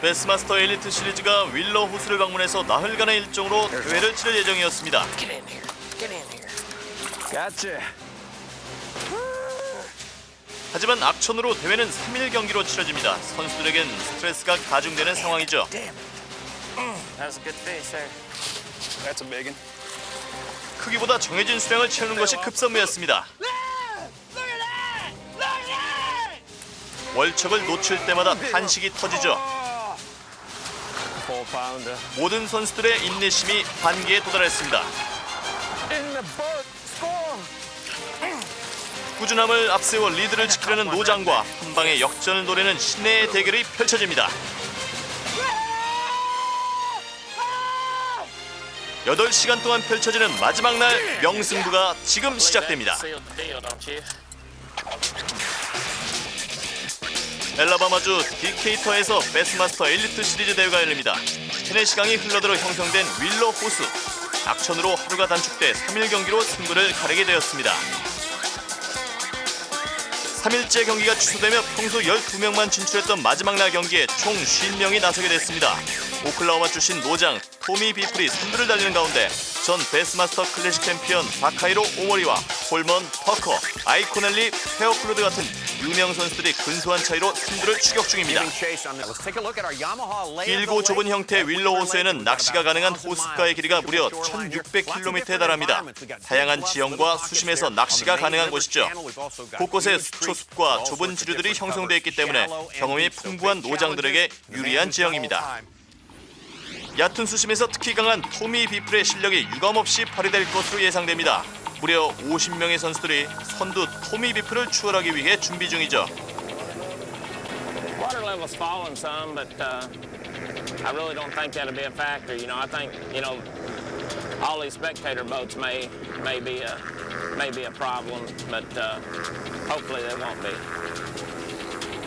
베스마스터 엘리트 시리즈가 윌러 호수를 방문해서 나흘간의 일정으로 대회를 치를 예정이었습니다. Get in here. Get in here. Gotcha. 하지만 악천후로 대회는 3일 경기로 치러집니다. 선수들에겐 스트레스가 가중되는 상황이죠. Damn it. That was a good fish there. That's a big one. 크기보다 정해진 수량을 채우는 것이 급선무였습니다. 월척을 놓칠 때마다 탄식이 터지죠. 4-pounder. 모든 선수들의 인내심이 한계에 도달했습니다. In the boat. Score. 꾸준함을 앞세워 리드를 지키려는 노장과 한방에 역전을 노리는 신의 대결이 펼쳐집니다. 8시간 동안 펼쳐지는 마지막 날 명승부가 지금 시작됩니다. Sealed the deal, don't you? 엘라바마주 디케이터에서 베스마스터 엘리트 시리즈 대회가 열립니다. 테네시강이 흘러들어 형성된 윌러 호수. 악천후로 하루가 단축돼 3일 경기로 승부를 가리게 되었습니다. 3일째 경기가 취소되며 평소 12명만 진출했던 마지막 날 경기에 총 50명이 나서게 됐습니다. 오클라호마 출신 노장 토미 비플이 선두를 달리는 가운데 전 베스마스터 클래식 챔피언 다카이로 오모리와 홀먼, 터커, 아이코넬리, 페어클로드 같은 유명 선수들이 근소한 차이로 승부를 추격 중입니다. 길고 좁은 형태의 윌러 호수에는 낚시가 가능한 호숫가의 길이가 무려 1600km에 달합니다. 다양한 지형과 수심에서 낚시가 가능한 곳이죠. 곳곳에 수초숲과 좁은 지류들이 형성되어 있기 때문에 경험이 풍부한 노장들에게 유리한 지형입니다. 얕은 수심에서 특히 강한 토미 비플의 실력이 유감없이 발휘될 것으로 예상됩니다. 무려 50명의 선수들이 선두 토미 비플을 추월하기 위해 준비 중이죠. Water level's fallen some, but I really don't think that'll be a factor. I think all these spectator boats may be a problem, but hopefully they won't be.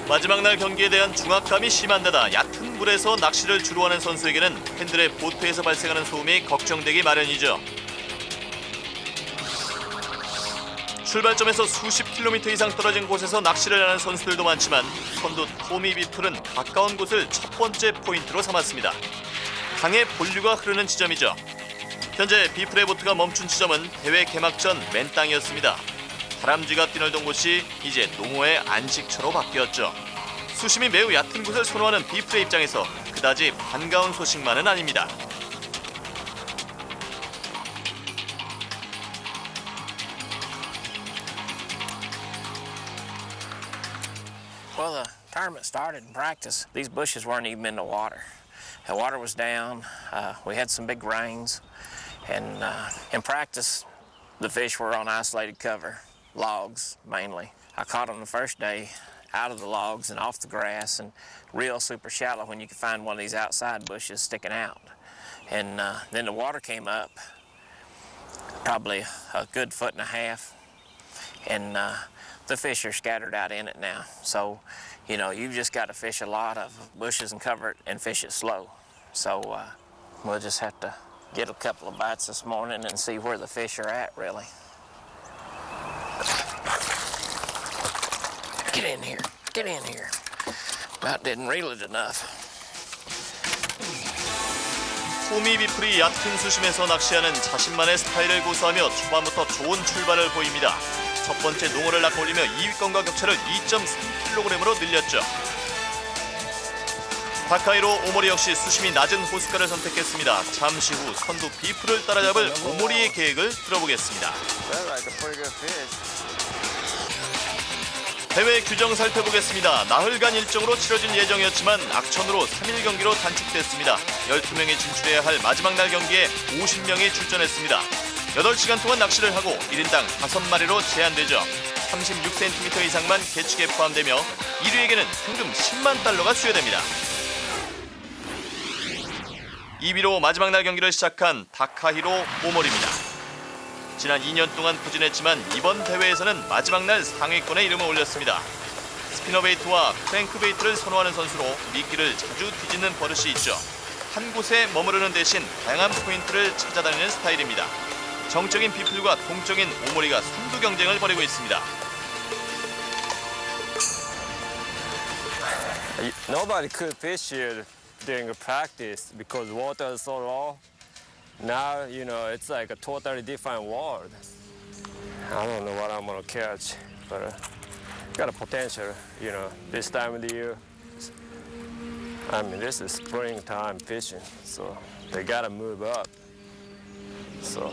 마지막 날 경기에 대한 중압감이 심한 데다 얕은 물에서 낚시를 주로 하는 선수에게는 팬들의 보트에서 발생하는 소음이 걱정되기 마련이죠. 출발점에서 수십 킬로미터 이상 떨어진 곳에서 낚시를 하는 선수들도 많지만 선두 토미 비플은 가까운 곳을 첫 번째 포인트로 삼았습니다. 강의 본류가 흐르는 지점이죠. 현재 비플의 보트가 멈춘 지점은 대회 개막 전 맨 땅이었습니다. 다람쥐가 뛰놀던 곳이 이제 농어의 안식처로 바뀌었죠. 수심이 매우 얕은 곳을 선호하는 비플의 입장에서 그다지 반가운 소식만은 아닙니다. Well, the tournament started in practice. These bushes weren't even in the water. The water was down. We had some big rains. And in practice, the fish were on isolated cover, logs mainly. I caught them the first day out of the logs and off the grass and real super shallow when you could find one of these outside bushes sticking out. And then the water came up, probably a good 1.5 feet. And the fish are scattered out in it now. So, you've just got to fish a lot of bushes and cover it and fish it slow. So we'll just have to get a couple of bites this morning and see where the fish are at, really. Get in here. Get in here. About didn't reel it enough. 토미 비플이 얕은 수심에서 낚시하는 자신만의 스타일을 고수하며 초반부터 좋은 출발을 보입니다. 첫 번째 농어를 낚아올리며 2위권과 격차를 2.3kg으로 늘렸죠. 다카이로 오모리 역시 수심이 낮은 호숫가를 선택했습니다. 잠시 후 선두 비플을 따라잡을 오모리의 계획을 들어보겠습니다. 대회 규정 살펴보겠습니다. 나흘간 일정으로 치러질 예정이었지만 악천후로 3일 경기로 단축됐습니다. 12명이 진출해야 할 마지막 날 경기에 50명이 출전했습니다. 8시간 동안 낚시를 하고 1인당 5마리로 제한되죠. 36cm 이상만 개축에 포함되며 1위에게는 상금 10만 달러가 수여됩니다. 2위로 마지막 날 경기를 시작한 다카히로 오모리입니다. 지난 2년 동안 부진했지만 이번 대회에서는 마지막 날 상위권에 이름을 올렸습니다. 스피너베이트와 크랭크베이트를 선호하는 선수로 미끼를 자주 뒤집는 버릇이 있죠. 한 곳에 머무르는 대신 다양한 포인트를 찾아다니는 스타일입니다. 정적인 비플과 동적인 오모리가 선두 경쟁을 벌이고 있습니다. Nobody could fish here during the practice because water is so low. Now, you know, it's like a totally different world. I don't know what I'm gonna catch, but got a potential, you know, this time of the year. I mean, this is springtime fishing, so they gotta move up. So.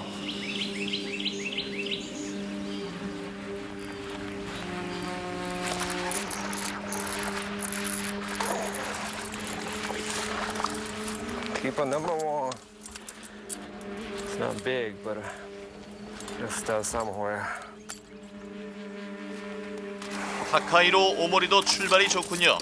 Keeper number one. It's not big, but just somewhere. 타카이로 오모리도 출발이 좋군요.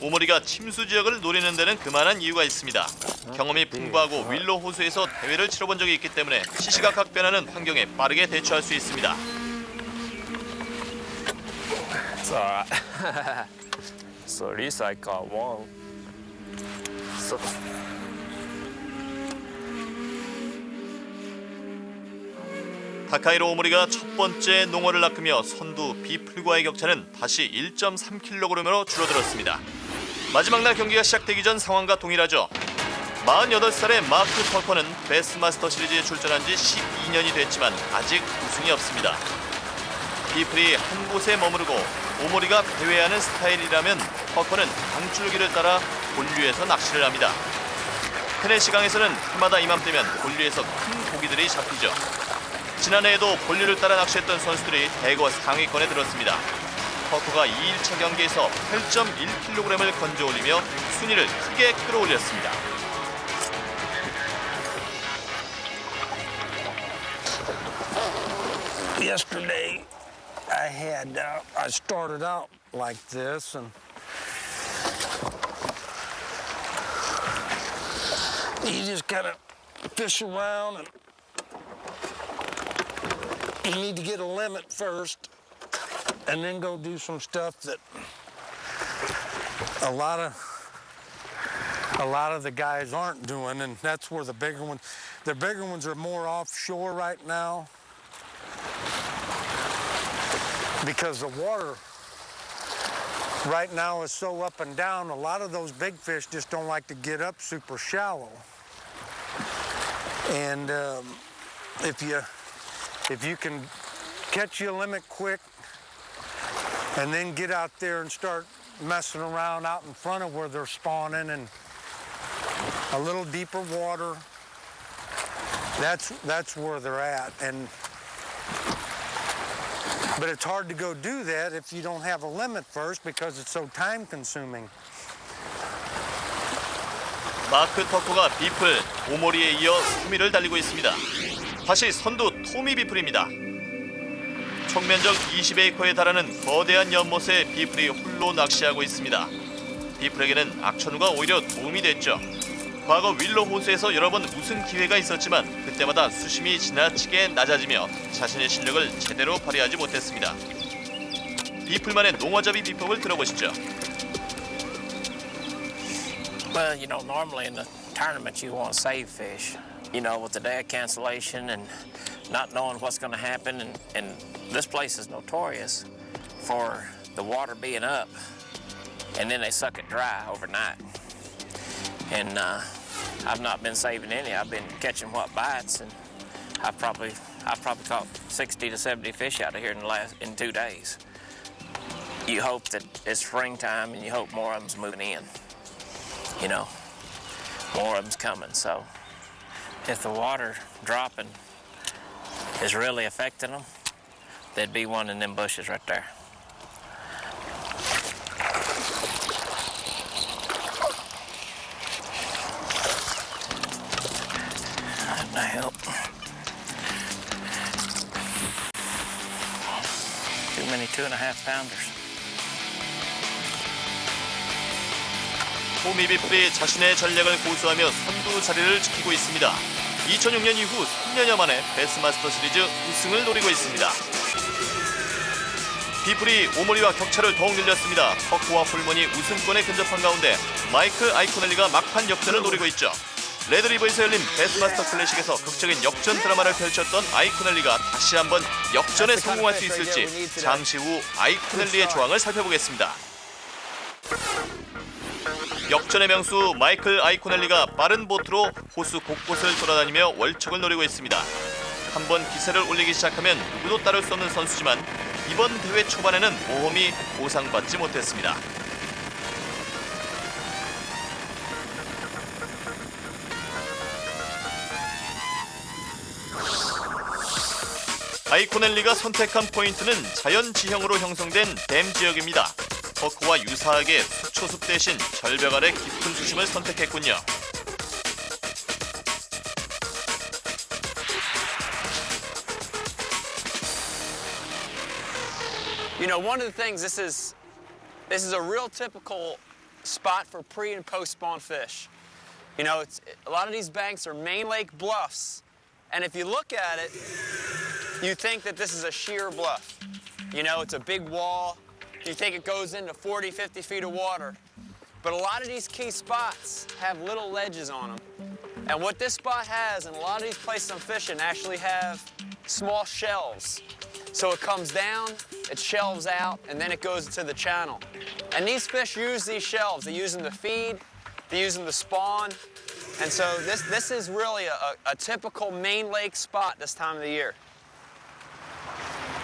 오모리가 침수 지역을 노리는 데는 그만한 이유가 있습니다. 경험이 풍부하고 윌로 호수에서 대회를 치러본 적이 있기 때문에 시시각각 변하는 환경에 빠르게 대처할 수 있습니다. It's alright. So at least I caught one. So. 타카이로 오모리가 첫 번째 농어를 낚으며 선두 비플과의 격차는 다시 1.3kg으로 줄어들었습니다. 마지막 날 경기가 시작되기 전 상황과 동일하죠. 48살의 마크 터커는 베스마스터 시리즈에 출전한 지 12년이 됐지만 아직 우승이 없습니다. 비플이 한 곳에 머무르고 오모리가 배회하는 스타일이라면 터커는 강줄기를 따라 본류에서 낚시를 합니다. 테네시강에서는 해마다 이맘때면 본류에서 큰 고기들이 잡히죠. 지난해에도 본류를 따라 낚시했던 선수들이 대거 상위권에 들었습니다. 터커가 2일차 경기에서 8.1kg을 건져 올리며 순위를 크게 끌어올렸습니다. Yesterday, I started out like this, and you just kind of fish around, and you need to get a limit first, and then go do some stuff that a lot of the guys aren't doing, and that's where the bigger ones are more offshore right now. Because the water right now is so up and down, a lot of those big fish just don't like to get up super shallow. And if you can catch your limit quick and then get out there and start messing around out in front of where they're spawning and a little deeper water, that's where they're at. But it's hard to go do that if you don't have a limit first because it's so time consuming. 마크 터커가 비플, 오모리에 이어 3위를 달리고 있습니다. 다시 선두 토미 비플입니다. 총면적 20에이커에 달하는 거대한 연못에 비플이 홀로 낚시하고 있습니다. 비플에게는 악천후가 오히려 도움이 됐죠. 과거 윌로 호수에서 여러 번 우승 기회가 있었지만 그때마다 수심이 지나치게 낮아지며 자신의 실력을 제대로 발휘하지 못했습니다. 비플만의 농어잡이 비법을 들어보시죠. Well, you know, normally in the tournament you want to save fish. You know, with the day of cancellation and not knowing what's going to happen, and this place is notorious for the water being up, and then they suck it dry overnight. And I've not been saving any. I've been catching what bites, and I've probably caught 60 to 70 fish out of here in 2 days. You hope that it's springtime, and you hope more of them's moving in. You know, more of them's coming. So if the water dropping is really affecting them, there'd be one in them bushes right there. That might help. Too many 2.5 pounders. 토미 비플이 자신의 전략을 고수하며 선두 자리를 지키고 있습니다. 2006년 이후 3년여 만에 베스마스터 시리즈 우승을 노리고 있습니다. 비플이 오모리와 격차를 더욱 늘렸습니다. 터커와 홀먼이 우승권에 근접한 가운데 마이크 아이코넬리가 막판 역전을 노리고 있죠. 레드리버에서 열린 베스마스터 클래식에서 극적인 역전 드라마를 펼쳤던 아이코넬리가 다시 한번 역전에 성공할 수 있을지 잠시 후 아이코넬리의 조항을 살펴보겠습니다. 역전의 명수 마이클 아이코넬리가 빠른 보트로 호수 곳곳을 돌아다니며 월척을 노리고 있습니다. 한번 기세를 올리기 시작하면 누구도 따를 수 없는 선수지만 이번 대회 초반에는 모험이 보상받지 못했습니다. 아이코넬리가 선택한 포인트는 자연 지형으로 형성된 댐 지역입니다. 터크와 유사하게 수초숲 대신 절벽 아래 깊은 수심을 선택했군요. You know, one of the things, this is a real typical spot for pre and post spawn fish. You know, a lot of these banks are main lake bluffs, and if you look at it, you think that this is a sheer bluff. You know, it's a big wall. You think it goes into 40, 50 feet of water. But a lot of these key spots have little ledges on them. And what this spot has, and a lot of these places I'm fishing actually have small shelves. So it comes down, it shelves out, and then it goes to the channel. And these fish use these shelves. They use them to feed, they use them to spawn. And so this is really a typical main lake spot this time of the year.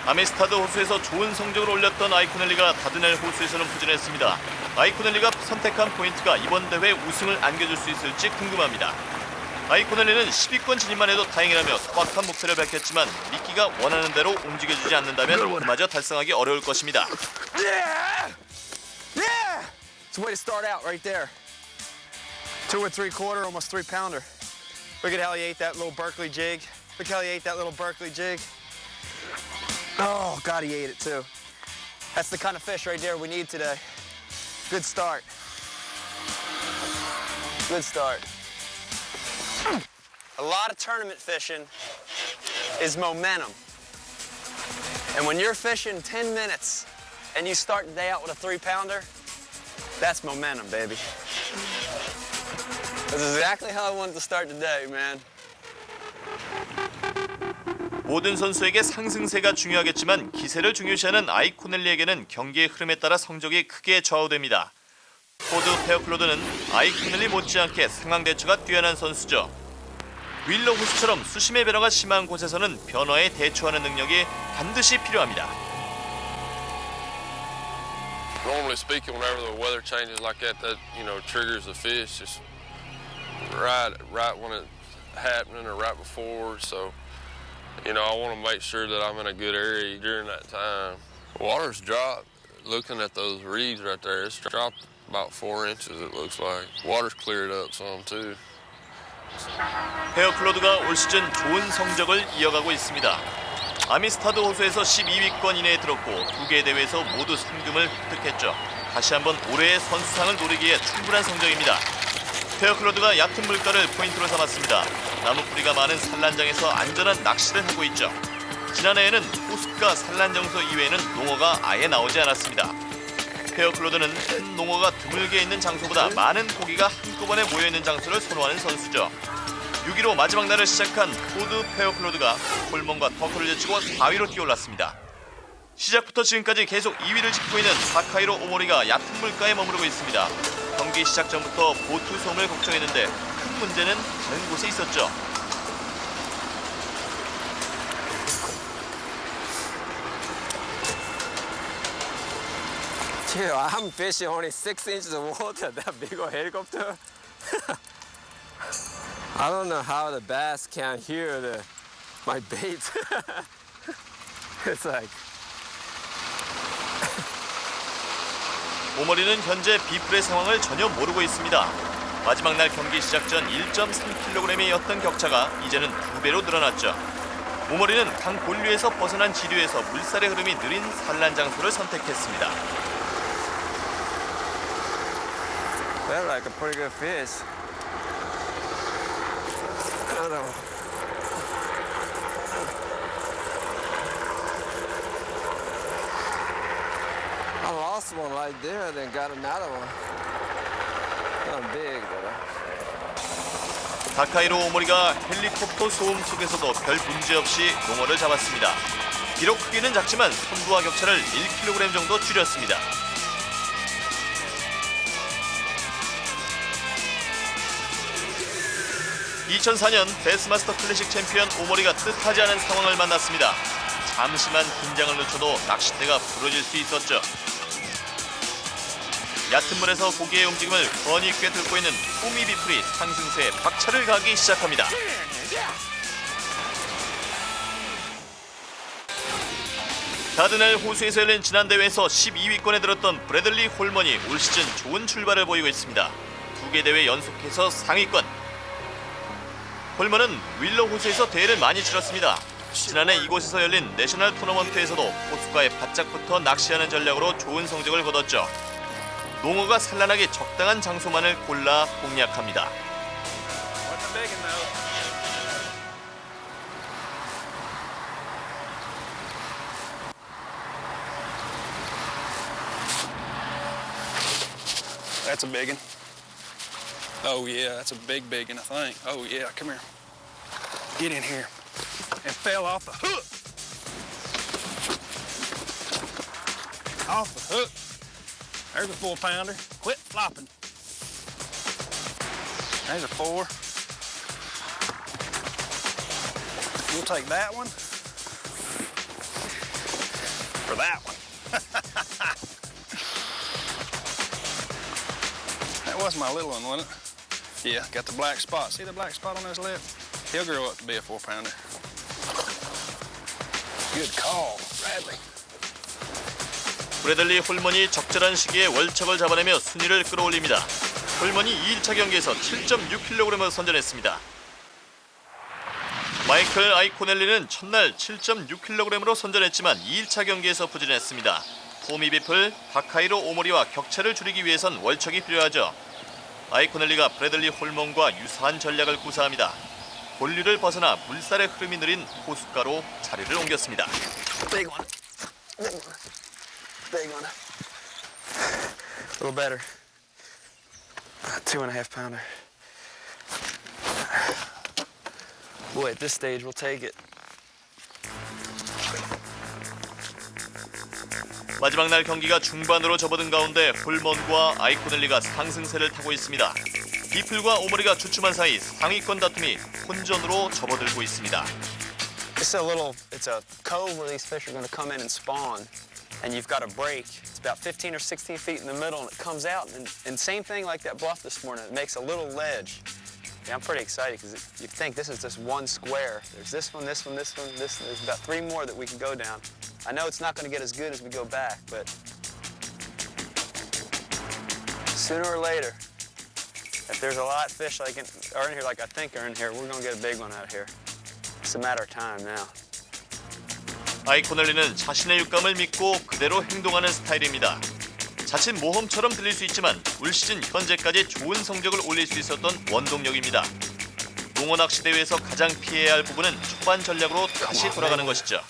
아미스타드 호수에서 좋은 성적을 올렸던 아이코넬리가 다드넬 호수에서는 부진했습니다. 아이코넬리가 선택한 포인트가 이번 대회 우승을 안겨줄 수 있을지 궁금합니다. 아이코넬리는 10위권 진입만 해도 다행이라며 소박한 목표를 밝혔지만 미끼가 원하는 대로 움직여주지 않는다면 그마저 달성하기 어려울 것입니다. Yeah! Yeah! It's a way to start out right there. 2 3/4, almost 3-pounder. Look at how he ate that little Berkeley jig. Look how he ate that little Berkeley jig. Oh, God, he ate it too. That's the kind of fish right there we need today. Good start. Good start. A lot of tournament fishing is momentum. And when you're fishing 10 minutes and you start the day out with a 3-pounder, that's momentum, baby. That's exactly how I wanted to start the day, man. 모든 선수에게 상승세가 중요하겠지만 기세를 중요시하는 아이코넬리에게는 경기의 흐름에 따라 성적이 크게 좌우됩니다. 포드 페어클로드는 아이코넬리 못지않게 상황 대처가 뛰어난 선수죠. 윌러 호수처럼 수심의 변화가 심한 곳에서는 변화에 대처하는 능력이 반드시 필요합니다. Normally speaking, whenever the weather changes like that, triggers the fish just right when it's happening or right before. So, I want to make sure that I'm in a good area during that time. Water's dropped. Looking at those reeds right there, it's dropped about 4 inches. It looks like water's cleared up some too. 페어클로드가 올 시즌 좋은 성적을 이어가고 있습니다. 아미스타드 호수에서 12위권 이내에 들었고 2개 대회에서 모두 3금을 획득했죠. 다시 한번 올해의 선수상을 노리기에 충분한 성적입니다. 페어클로드가 얕은 물가를 포인트로 삼았습니다. 나무뿌리가 많은 산란장에서 안전한 낚시를 하고 있죠. 지난해에는 호숫가 산란장소 이외에는 농어가 아예 나오지 않았습니다. 페어클로드는 큰 농어가 드물게 있는 장소보다 많은 고기가 한꺼번에 모여있는 장소를 선호하는 선수죠. 6위로 마지막 날을 시작한 포드 페어클로드가 홀몬과 터크를 제치고 4위로 뛰어올랐습니다. 시작부터 지금까지 계속 2위를 지키고 있는 타카이로 오모리가 얕은 물가에 머무르고 있습니다. 경기 시작 전부터 보트 소음을 걱정했는데 큰 문제는 다른 곳에 있었죠. Dude, I'm fishing only 6 inches of water. That big old helicopter. I don't know how the bass can hear my bait. It's like. 오머리는 현재 비플의 상황을 전혀 모르고 있습니다. 마지막 날 경기 시작 전 1.3kg이었던 격차가 이제는 2배로 늘어났죠. 오머리는 강 본류에서 벗어난 지류에서 물살의 흐름이 느린 산란 장소를 선택했습니다. They're like a pretty good fish. I don't know. I lost one right there, then got another one. Not big, but. 다카이로 오모리가 헬리콥터 소음 속에서도 별 문제 없이 농어를 잡았습니다. 비록 크기는 작지만 선두와 격차를 1kg 정도 줄였습니다. 2004년 베스마스터 클래식 챔피언 오모리가 뜻하지 않은 상황을 만났습니다. 잠시만 긴장을 늦춰도 낚싯대가 부러질 수 있었죠. 얕은 물에서 고기의 움직임을 훤히 꿰뚫고 있는 토미 비플이 상승세에 박차를 가기 시작합니다. 다드넬 호수에서 열린 지난 대회에서 12위권에 들었던 브래들리 홀먼이 올 시즌 좋은 출발을 보이고 있습니다. 2개 대회 연속해서 상위권. 홀먼은 윌러 호수에서 대회를 많이 치렀습니다. 지난해 이곳에서 열린 내셔널 토너먼트에서도 호숫가에 바짝 붙어 낚시하는 전략으로 좋은 성적을 거뒀죠. 농어가 산란하기 적당한 장소만을 골라 공략합니다. That's a big one. Oh yeah, that's a big one, I think. Oh yeah, come here. Get in here. And fell off the hook. Off the hook. There's a 4-pounder. Quit flopping. There's a 4. We'll take that one. For that one. That was my little one, wasn't it? Yeah, got the black spot. See the black spot on his lip? He'll grow up to be a 4-pounder. Good call, Bradley. 브래들리 홀먼이 적절한 시기에 월척을 잡아내며 순위를 끌어올립니다. 홀먼이 2일차 경기에서 7.6kg을 선전했습니다. 마이클 아이코넬리는 첫날 7.6kg으로 선전했지만 2일차 경기에서 부진했습니다. 토미 비플, 하카이로 오모리와 격차를 줄이기 위해선 월척이 필요하죠. 아이코넬리가 브래들리 홀먼과 유사한 전략을 구사합니다. 본류를 벗어나 물살의 흐름이 느린 호숫가로 자리를 옮겼습니다. Big one. Big one. Big one. A little better. 2.5-pounder. Boy, at this stage, we'll take it. 마지막 날 경기가 중반으로 접어든 가운데 홀먼과 아이코넬리가 상승세를 타고 있습니다. 비플과 오모리가 주춤한 사이 상위권 다툼이 혼전으로 접어들고 있습니다. It's a cove where these fish are going to come in and spawn, and you've got a break. It's about 15 or 16 feet in the middle, and it comes out, and same thing like that bluff this morning. It makes a little ledge. Yeah, I'm pretty excited because you think this is just one square. There's this one, this one, this one, this. There's about 3 more that we can go down. I know it's not going to get as good as we go back, but sooner or later, if there's a lot of fish are in here like I think are in here, we're going to get a big one out here. It's a matter of time now. 아이코넬리는 자신의 육감을 믿고 그대로 행동하는 스타일입니다. 자칫 모험처럼 들릴 수 있지만 올 시즌 현재까지 좋은 성적을 올릴 수 있었던 원동력입니다. 농어 낚시 대회에서 가장 피해야 할 부분은 초반 전략으로 다시 돌아가는 것이죠.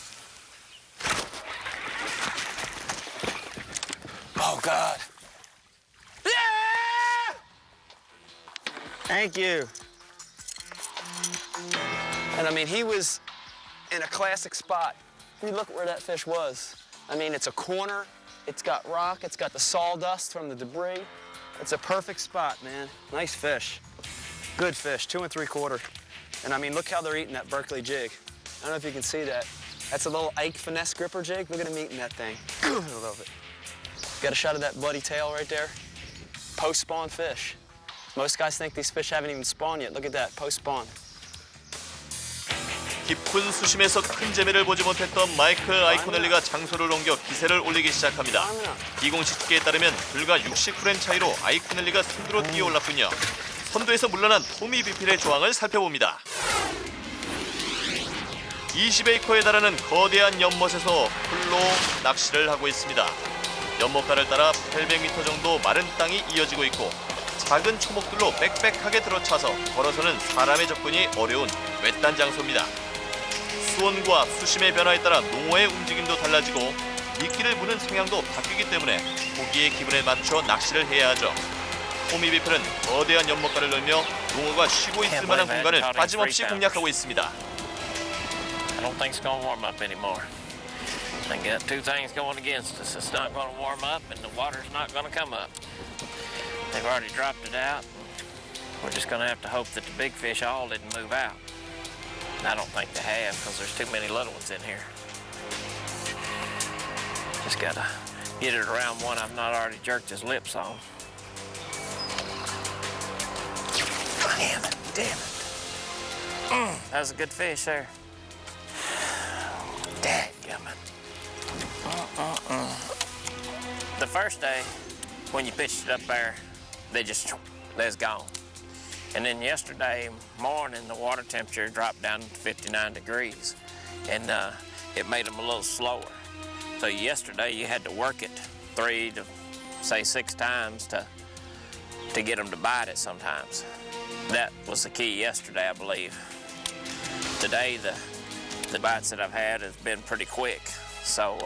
Oh, God. Yeah! Thank you. And I mean, he was in a classic spot. You look where that fish was. I mean, it's a corner. It's got rock. It's got the sawdust from the debris. It's a perfect spot, man. Nice fish. Good fish, 2 3/4. And I mean, look how they're eating that Berkeley jig. I don't know if you can see that. That's a little Ike finesse gripper jig. Look at him eating that thing. I love it. Got a shot of that bloody tail right there. Post-spawn fish. Most guys think these fish haven't even spawned yet. Look at that, post-spawn. 깊은 수심에서 큰 재미를 보지 못했던 마이클 아이코넬리가 장소를 옮겨 기세를 올리기 시작합니다. 비공식 집계에 따르면 불과 60g 차이로 아이코넬리가 선두로 뛰어올랐군요. 선두에서 물러난 토미 비필의 조항을 살펴봅니다. 20에이커에 달하는 거대한 연못에서 홀로 낚시를 하고 있습니다. 연못가를 따라 800m 정도 마른 땅이 이어지고 있고 작은 초목들로 빽빽하게 들어차서 걸어서는 사람의 접근이 어려운 외딴 장소입니다. 수온과 수심의 변화에 따라 농어의 움직임도 달라지고 미끼를 무는 성향도 바뀌기 때문에 고기의 기분에 맞춰 낚시를 해야 하죠. 토미 비플은 거대한 연못가를 넓며 농어가 쉬고 있을 만한 공간을 빠짐없이 공략하고 있습니다. I don't think it's going to warm up anymore. I got 2 things going against us. It's not going to warm up, and the water's not going to come up. They've already dropped it out. We're just going to have to hope that the big fish all didn't move out. And I don't think they have because there's too many little ones in here. Just got to get it around one I've not already jerked his lips on. Damn it, damn it. That was a good fish there. Dadgummit. The first day, when you pitched it up there, they was gone. And then yesterday morning, the water temperature dropped down to 59 degrees, and it made them a little slower. So yesterday, you had to work it 3 to, say, 6 times to get them to bite it sometimes. That was the key yesterday, I believe. Today, the bites that I've had has been pretty quick. So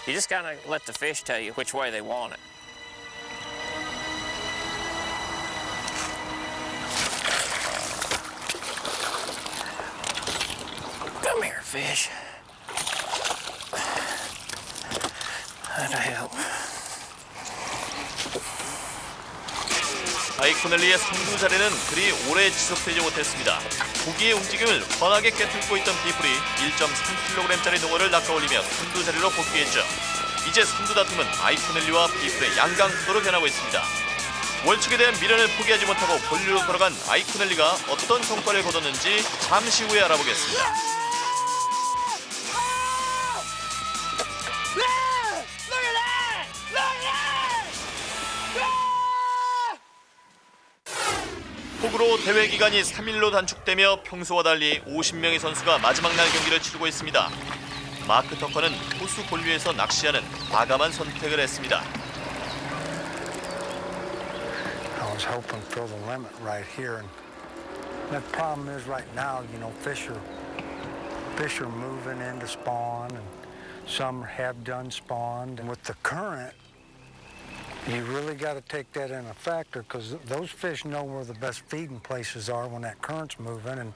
you just kind of let the fish tell you which way they want it. Come here, fish. That'll help. 아이코넬리의 선두 자리는 그리 오래 지속되지 못했습니다. 고기의 움직임을 훤하게 꿰뚫고 있던 비플이 1.3kg짜리 농어를 낚아올리며 선두 자리로 복귀했죠. 이제 선두 다툼은 아이코넬리와 비플의 양강구도로 변하고 있습니다. 월척에 대한 미련을 포기하지 못하고 본류로 돌아간 아이코넬리가 어떤 성과를 거뒀는지 잠시 후에 알아보겠습니다. 폭우로 대회 기간이 3일로 단축되며 평소와 달리 50명의 선수가 마지막 날 경기를 치르고 있습니다. 마크 터커는 호수 본류에서 낚시하는 과감한 선택을 했습니다. I was hoping for the limit right here, and the problem is right now, you know, fish are moving into spawn, and some have done spawned. And with the current, you really got to take that in a factor because those fish know where the best feeding places are when that current's moving, and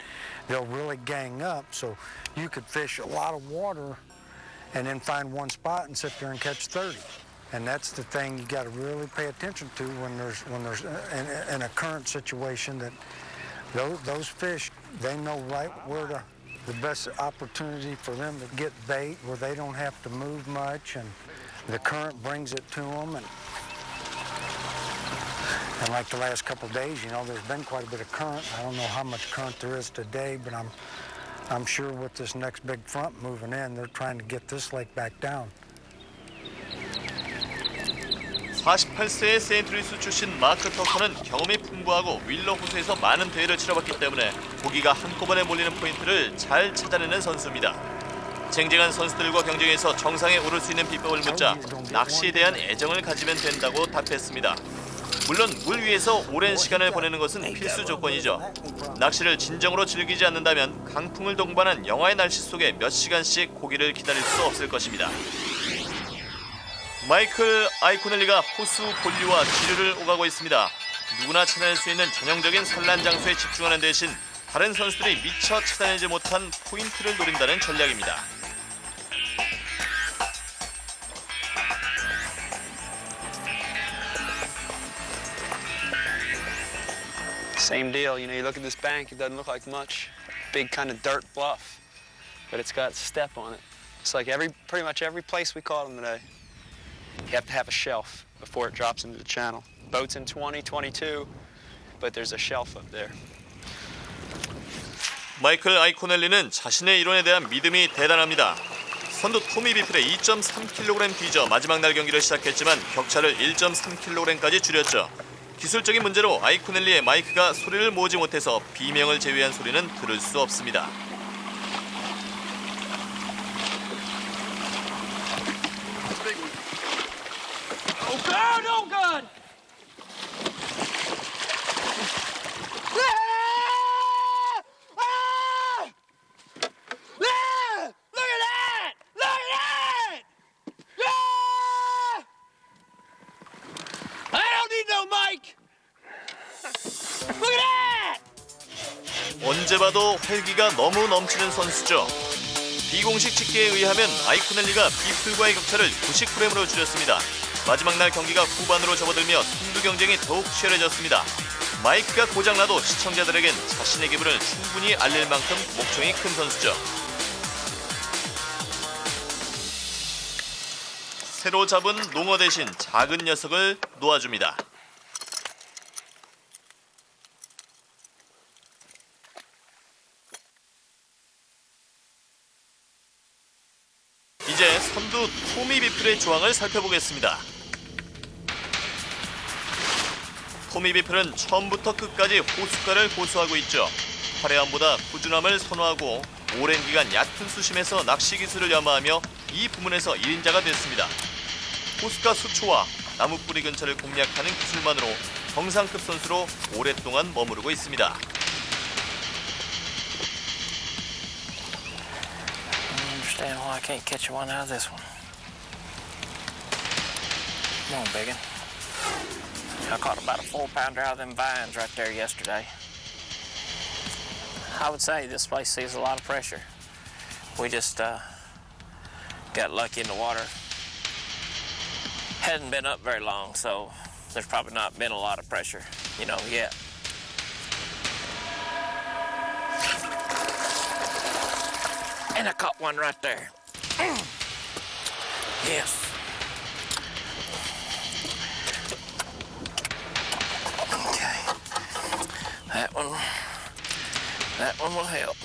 they'll really gang up. So you could fish a lot of water and then find one spot and sit there and catch 30. And that's the thing you got to really pay attention to when there's in a current situation, that those fish, they know right where the best opportunity for them to get bait, where they don't have to move much, and the current brings it to them. And like the last couple of days, you know, there's been quite a bit of current. I don't know how much current there is today, but I'm sure with this next big front moving in, they're trying to get this lake back down. 48세의 세인트루이스 출신 마크 터커는 경험이 풍부하고 윌러 호수에서 많은 대회를 치러봤기 때문에 고기가 한꺼번에 몰리는 포인트를 잘 찾아내는 선수입니다. 쟁쟁한 선수들과 경쟁해서 정상에 오를 수 있는 비법을 묻자 낚시에 대한 애정을 가지면 된다고 답했습니다. 물론 물 위에서 오랜 시간을 보내는 것은 필수 조건이죠. 낚시를 진정으로 즐기지 않는다면 강풍을 동반한 영하의 날씨 속에 몇 시간씩 고기를 기다릴 수 없을 것입니다. 마이클 아이코넬리가 호수 본류와 지류를 오가고 있습니다. 누구나 찾아낼 수 있는 전형적인 산란 장소에 집중하는 대신 다른 선수들이 미처 찾아내지 못한 포인트를 노린다는 전략입니다. Same deal, you know, you look at this bank, it doesn't look like much. Big kind of dirt bluff, but it's got step on it. It's like pretty much every place we caught them today. You have to have a shelf before it drops into the channel. Boat's in 20, 22, but there's a shelf up there. 마이클 아이코넬리는 자신의 이론에 대한 믿음이 대단합니다. 선두 토미 비플의 2.3kg 뒤져 마지막 날 경기를 시작했지만 격차를 1.3kg까지 줄였죠. 기술적인 문제로 아이코넬리의 마이크가 소리를 모으지 못해서 비명을 제외한 소리는 들을 수 없습니다. Oh, God! Oh, God! 언제 봐도 활기가 너무 넘치는 선수죠. 비공식 집계에 의하면 아이코넬리가 비플과의 격차를 90g으로 줄였습니다. 마지막 날 경기가 후반으로 접어들며 선두 경쟁이 더욱 치열해졌습니다. 마이크가 고장나도 시청자들에겐 자신의 기분을 충분히 알릴 만큼 목청이 큰 선수죠. 새로 잡은 농어 대신 작은 녀석을 놓아줍니다. 이제 선두 토미 비플의 조항을 살펴보겠습니다. 토미 비플은 처음부터 끝까지 호숫가를 고수하고 있죠. 화려함보다 꾸준함을 선호하고 오랜 기간 얕은 수심에서 낚시 기술을 연마하며 이 부문에서 1인자가 됐습니다. 호숫가 수초와 나무 뿌리 근처를 공략하는 기술만으로 정상급 선수로 오랫동안 머무르고 있습니다. I understand why I can't catch one out of this one. Come on, biggin. I caught about a 4-pounder out of them vines right there yesterday. I would say this place sees a lot of pressure. We just got lucky in the water. Hadn't been up very long, so there's probably not been a lot of pressure, yet. And I caught one right there. Yes. Okay. That one will help.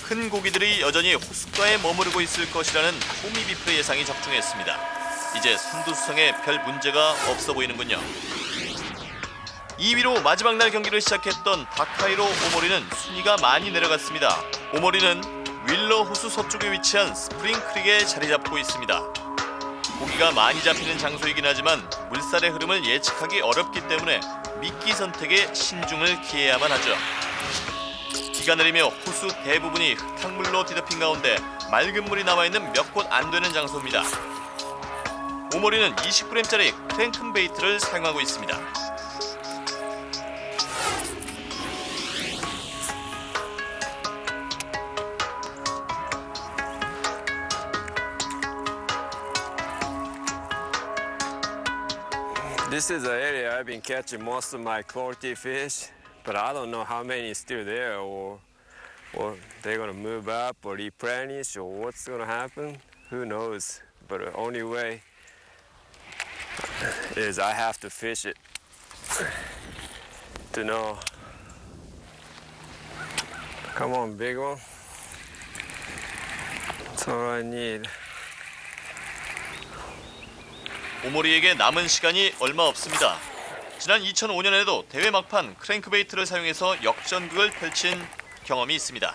큰 고기들이 여전히 호숫가에 머무르고 있을 것이라는 토미 비플의 예상이 적중했습니다. 이제 선두수성에 별 문제가 없어 보이는군요. 2위로 마지막 날 경기를 시작했던 다카이로 오모리는 순위가 많이 내려갔습니다. 오모리는 윌러 호수 서쪽에 위치한 스프링 크릭에 자리 잡고 있습니다. 고기가 많이 잡히는 장소이긴 하지만 물살의 흐름을 예측하기 어렵기 때문에 미끼 선택에 신중을 기해야만 하죠. 비가 내리며 호수 대부분이 흙탕물로 뒤덮인 가운데 맑은 물이 남아있는 몇 곳 안 되는 장소입니다. 오모리는 20g짜리 크랭큰 베이트를 사용하고 있습니다. This is the area I've been catching most of my quality fish, but I don't know how many is still there, or they're gonna move up or replenish, or what's gonna happen. Who knows? But the only way is I have to fish it to know. Come on, big one. That's all I need. 오모리에게 남은 시간이 얼마 없습니다. 지난 2005년에도 대회 막판 크랭크베이트를 사용해서 역전극을 펼친 경험이 있습니다.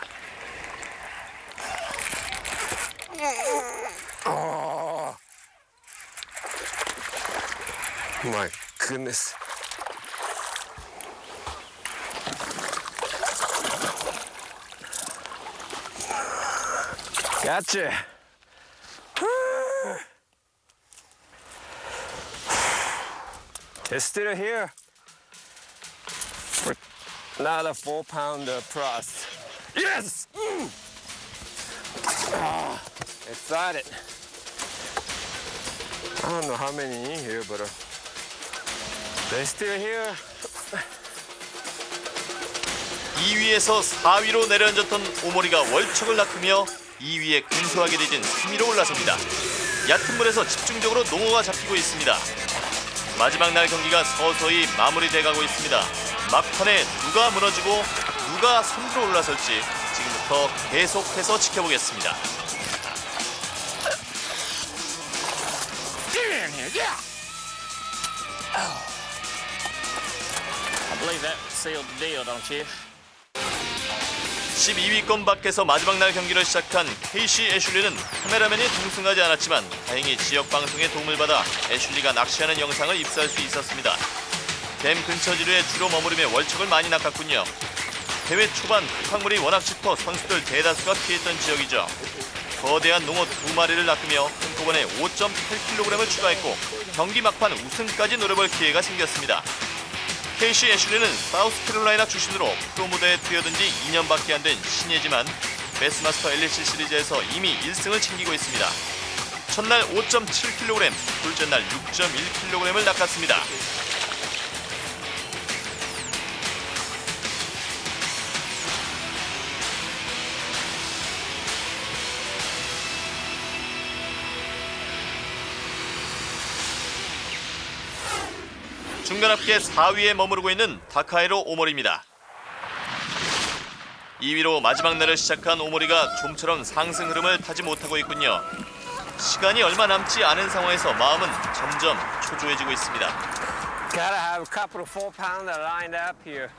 Oh my goodness. Gotcha. It's still here. For another 4-pounder plus. Yes! Excited. I don't know how many in here, but they're still here. 2위에서 4위로 내려앉았던 오모리가 월척을 낚으며 2위에 근소하게 뒤진 3위로 올라섭니다. 얕은 물에서 집중적으로 농어가 잡히고 있습니다. 마지막 날 경기가 서서히 마무리돼가고 있습니다. 막판에 누가 무너지고 누가 선두로 올라설지 지금부터 계속해서 지켜보겠습니다. I believe that sealed the deal, don't you? 12위권 밖에서 마지막 날 경기를 시작한 케이시 애슐리는 카메라맨이 동승하지 않았지만 다행히 지역 방송의 도움을 받아 애슐리가 낚시하는 영상을 입수할 수 있었습니다. 댐 근처 지류에 주로 머무르며 월척을 많이 낚았군요. 대회 초반 흙탕물이 워낙 짙어 선수들 대다수가 피했던 지역이죠. 거대한 농어 2마리를 낚으며 한꺼번에 5.8kg을 추가했고 경기 막판 우승까지 노려볼 기회가 생겼습니다. 케이시 애슐리는 사우스캐롤라이나 출신으로 프로 무대에 뛰어든 지 2년밖에 안 된 신예지만 베스마스터 LHC 시리즈에서 이미 1승을 챙기고 있습니다. 첫날 5.7kg, 둘째 날 6.1kg을 낚았습니다. 중간 합계 4위에 머무르고 있는 다카이로 오모리입니다. 2위로 마지막 날을 시작한 오모리가 좀처럼 상승 흐름을 타지 못하고 있군요. 시간이 얼마 남지 않은 상황에서 마음은 점점 초조해지고 있습니다. Gotta have a couple of 4-pounder lined up here.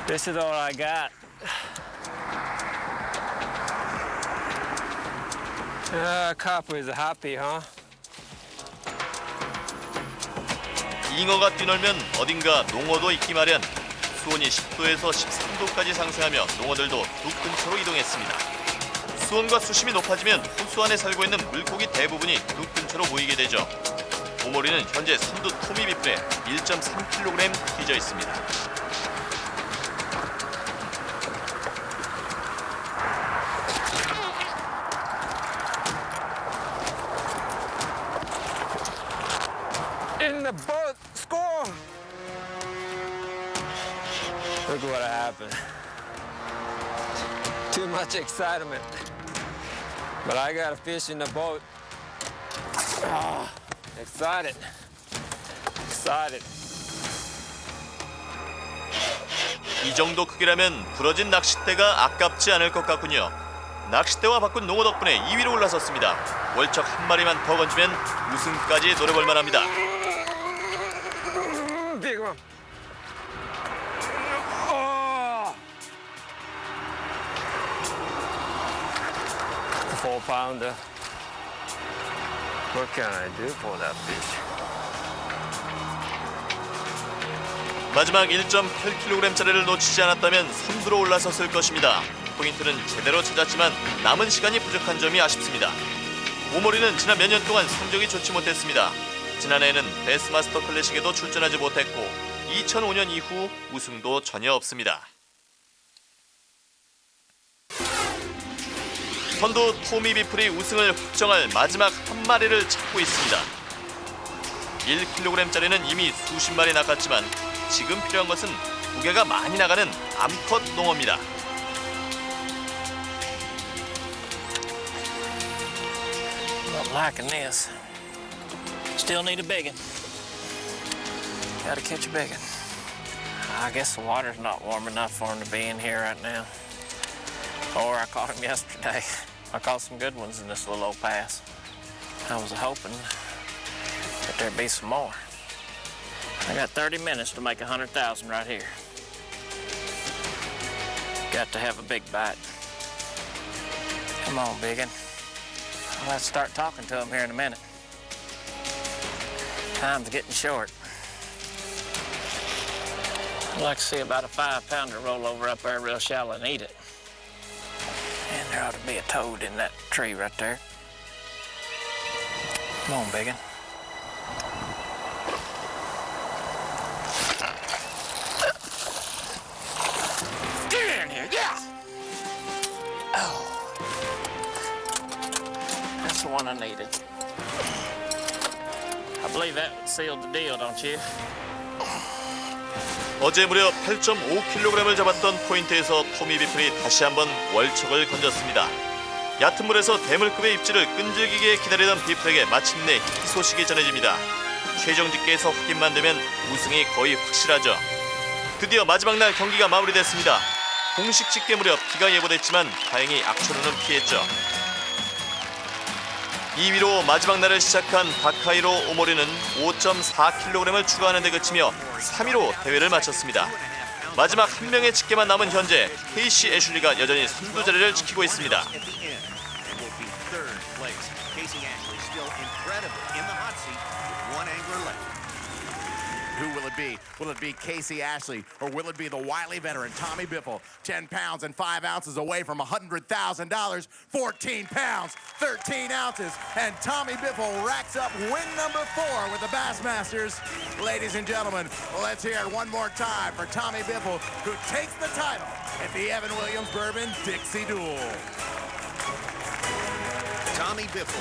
This is all I got. Couple is happy, huh? 잉어가 뛰놀면 어딘가 농어도 있기 마련. 수온이 10도에서 13도까지 상승하며 농어들도 둑 근처로 이동했습니다. 수온과 수심이 높아지면 호수 안에 살고 있는 물고기 대부분이 둑 근처로 모이게 되죠. 오모리는 현재 선두 토미비풀에 1.3kg 뒤져 있습니다. In the boat, score! Look what happened. Too much excitement. But I got a fish in the boat. Ah, excited. Excited. 이 정도 크기라면 부러진 낚싯대가 아깝지 않을 것 같군요. 낚싯대와 바꾼 농어 덕분에 2위로 올라섰습니다. 월척 한 마리만 더 건지면 우승까지 노려볼 만합니다. Big one. Oh! 4-pounder. What can I do for that fish? 마지막 1.8kg짜리를 놓치지 않았다면 선두로 올라섰을 것입니다. 포인트는 제대로 찾았지만 남은 시간이 부족한 점이 아쉽습니다. 오모리는 지난 몇 년 동안 성적이 좋지 못했습니다. 지난해에는 베스마스터 클래식에도 출전하지 못했고 2005년 이후 우승도 전혀 없습니다. 선두 토미비풀이 우승을 확정할 마지막 한 마리를 찾고 있습니다. 1kg짜리는 이미 수십 마리 낚았지만 지금 필요한 것은 무게가 많이 나가는 암컷 농어입니다. Not liking this. Still need a biggin. Gotta catch a biggin. I guess the water's not warm enough for him to be in here right now. Or I caught him yesterday. I caught some good ones in this little old pass. I was hoping that there'd be some more. I got 30 minutes to make 100,000 right here. Got to have a big bite. Come on, biggin. Let's start talking to him here in a minute. Time's getting short. I'd like to see about a 5-pounder roll over up there real shallow and eat it. And there ought to be a toad in that tree right there. Come on, biggin. Get in here, yeah! Oh. That's the one I needed. I believe that sealed the deal, don't you? 어제 무려 8.5kg을 잡았던 포인트에서 토미비풀이 다시 한번 월척을 건졌습니다. 얕은 물에서 대물급의 입질을 끈질기게 기다리던 비풀에게 마침내 이 소식이 전해집니다. 최종 집계에서 확인만 되면 우승이 거의 확실하죠. 드디어 마지막 날 경기가 마무리됐습니다. 공식 집계 무렵 비가 예보됐지만 다행히 악천후는 피했죠. 2위로 마지막 날을 시작한 다카이로 오모리는 5.4kg을 추가하는 데 그치며 3위로 대회를 마쳤습니다. 마지막 한 명의 집계만 남은 현재 케이시 애슐리가 여전히 선두 자리를 지키고 있습니다. Who will it be? Will it be Casey Ashley or will it be the wily veteran Tommy Biffle? 10 pounds and 5 ounces away from $100,000. 14 pounds, 13 ounces, and Tommy Biffle racks up win number 4 with the Bassmasters. Ladies and gentlemen, let's hear it one more time for Tommy Biffle, who takes the title at the Evan Williams Bourbon Dixie Duel.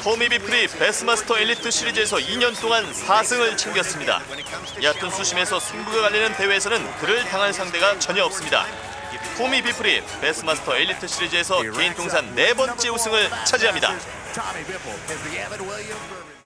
토미 비플이 베스마스터 엘리트 시리즈에서 2년 동안 4승을 챙겼습니다. 얕은 수심에서 승부가 갈리는 대회에서는 그를 당한 상대가 전혀 없습니다. 토미 비플이 베스마스터 엘리트 시리즈에서 개인 통산 4번째 우승을 차지합니다. Tommy Biffle is the Evan Williams.